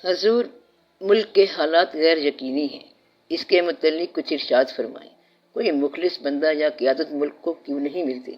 حضور، ملک کے حالات غیر یقینی ہیں، اس کے متعلق کچھ ارشاد فرمائیں۔ کوئی مخلص بندہ یا قیادت ملک کو کیوں نہیں ملتی؟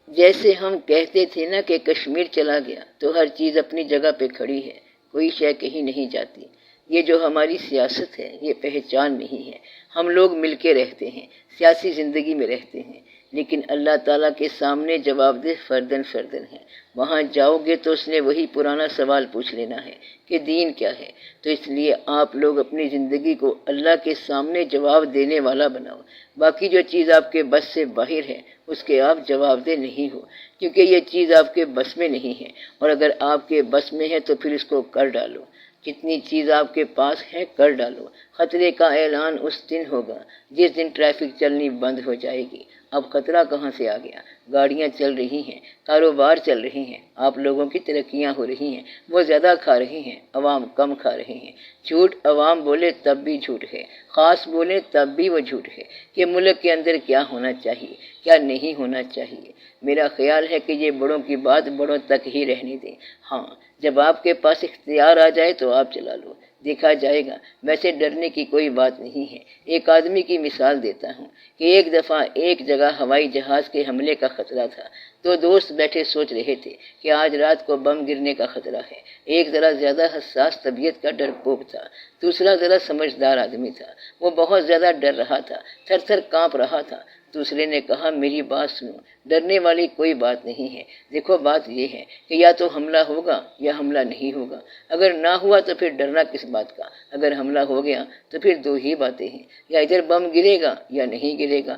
جیسے ہم کہتے تھے نا کہ کشمیر چلا گیا تو ہر چیز اپنی جگہ پہ کھڑی ہے، کوئی شے کہیں نہیں جاتی۔ یہ جو ہماری سیاست ہے یہ پہچان نہیں ہے۔ ہم لوگ مل کے رہتے ہیں، سیاسی زندگی میں رہتے ہیں، لیکن اللہ تعالیٰ کے سامنے جواب دہ فردن فردن ہے۔ وہاں جاؤ گے تو اس نے وہی پرانا سوال پوچھ لینا ہے کہ دین کیا ہے۔ تو اس لیے آپ لوگ اپنی زندگی کو اللہ کے سامنے جواب دینے والا بناؤ۔ باقی جو چیز آپ کے بس سے باہر ہے اس کے آپ جواب دہ نہیں ہو، کیونکہ یہ چیز آپ کے بس میں نہیں ہے، اور اگر آپ کے بس میں ہے تو پھر اس کو کر ڈالو۔ جتنی چیز آپ کے پاس ہے کر ڈالو۔ خطرے کا اعلان اس دن ہوگا جس دن ٹریفک چلنی بند ہو جائے گی۔ اب خطرہ کہاں سے آ گیا؟ گاڑیاں چل رہی ہیں، کاروبار چل رہے ہیں، آپ لوگوں کی ترقیاں ہو رہی ہیں، وہ زیادہ کھا رہے ہیں، عوام کم کھا رہے ہیں۔ جھوٹ عوام بولے تب بھی جھوٹ ہے، خاص بولے تب بھی وہ جھوٹ ہے کہ ملک کے اندر کیا ہونا چاہیے، کیا نہیں ہونا چاہیے۔ میرا خیال ہے کہ یہ بڑوں کی بات بڑوں تک ہی رہنے دیں۔ ہاں، جب آپ کے پاس اختیار آ جائے تو آپ چلا لو، دیکھا جائے گا۔ ویسے ڈرنے کی کوئی بات نہیں ہے۔ ایک آدمی کی مثال دیتا ہوں کہ ایک دفعہ ایک جگہ ہوائی جہاز کے حملے کا خطرہ تھا۔ دو دوست بیٹھے سوچ رہے تھے کہ آج رات کو بم گرنے کا خطرہ ہے۔ ایک ذرا زیادہ حساس طبیعت کا ڈرپوک تھا، دوسرا ذرا سمجھدار آدمی تھا۔ وہ بہت زیادہ ڈر رہا تھا، تھر تھر کانپ رہا تھا۔ دوسرے نے کہا، میری بات سنو، ڈرنے والی کوئی بات نہیں ہے۔ دیکھو، بات یہ ہے کہ یا تو حملہ ہوگا یا حملہ نہیں ہوگا۔ اگر نہ ہوا تو پھر ڈرنا کس بات کا؟ اگر حملہ ہو گیا تو پھر دو ہی باتیں ہیں، یا ادھر بم گرے گا یا نہیں گرے گا۔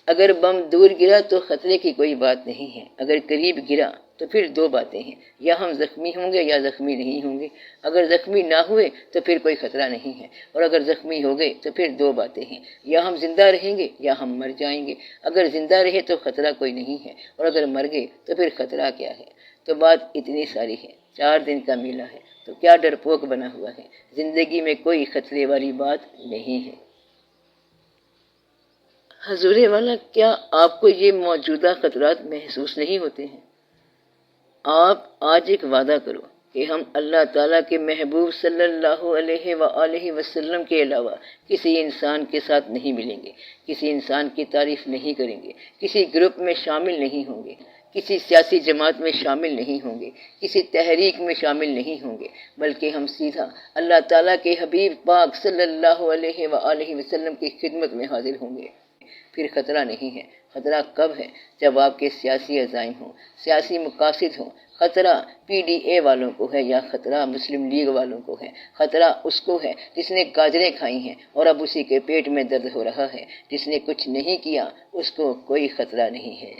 اگر بم دور گرا تو خطرے کی کوئی بات نہیں ہے، اگر قریب گرا تو پھر دو باتیں ہیں، یا ہم زخمی ہوں گے یا زخمی نہیں ہوں گے۔ اگر زخمی نہ ہوئے تو پھر کوئی خطرہ نہیں ہے، اور اگر زخمی ہو گئے تو پھر دو باتیں ہیں، یا ہم زندہ رہیں گے یا ہم مر جائیں گے۔ اگر زندہ رہے تو خطرہ کوئی نہیں ہے، اور اگر مر گئے تو پھر خطرہ کیا ہے؟ تو بات اتنی ساری ہے۔ 4 دن کا میلہ ہے تو کیا ڈرپوک بنا ہوا ہے؟ زندگی میں کوئی خطرے والی بات نہیں ہے۔ حضور والا، کیا آپ کو یہ موجودہ خطرات محسوس نہیں ہوتے ہیں؟ آپ آج ایک وعدہ کرو کہ ہم اللہ تعالیٰ کے محبوب صلی اللہ علیہ وآلہ وسلم کے علاوہ کسی انسان کے ساتھ نہیں ملیں گے، کسی انسان کی تعریف نہیں کریں گے، کسی گروپ میں شامل نہیں ہوں گے، کسی سیاسی جماعت میں شامل نہیں ہوں گے، کسی تحریک میں شامل نہیں ہوں گے، بلکہ ہم سیدھا اللہ تعالیٰ کے حبیب پاک صلی اللہ علیہ وآلہ وسلم کی خدمت میں حاضر ہوں گے۔ پھر خطرہ نہیں ہے۔ خطرہ کب ہے؟ جب آپ کے سیاسی عزائم ہوں، سیاسی مقاصد ہوں۔ خطرہ پی ڈی اے والوں کو ہے یا خطرہ مسلم لیگ والوں کو ہے؟ خطرہ اس کو ہے جس نے گاجریں کھائی ہیں اور اب اسی کے پیٹ میں درد ہو رہا ہے۔ جس نے کچھ نہیں کیا اس کو کوئی خطرہ نہیں ہے۔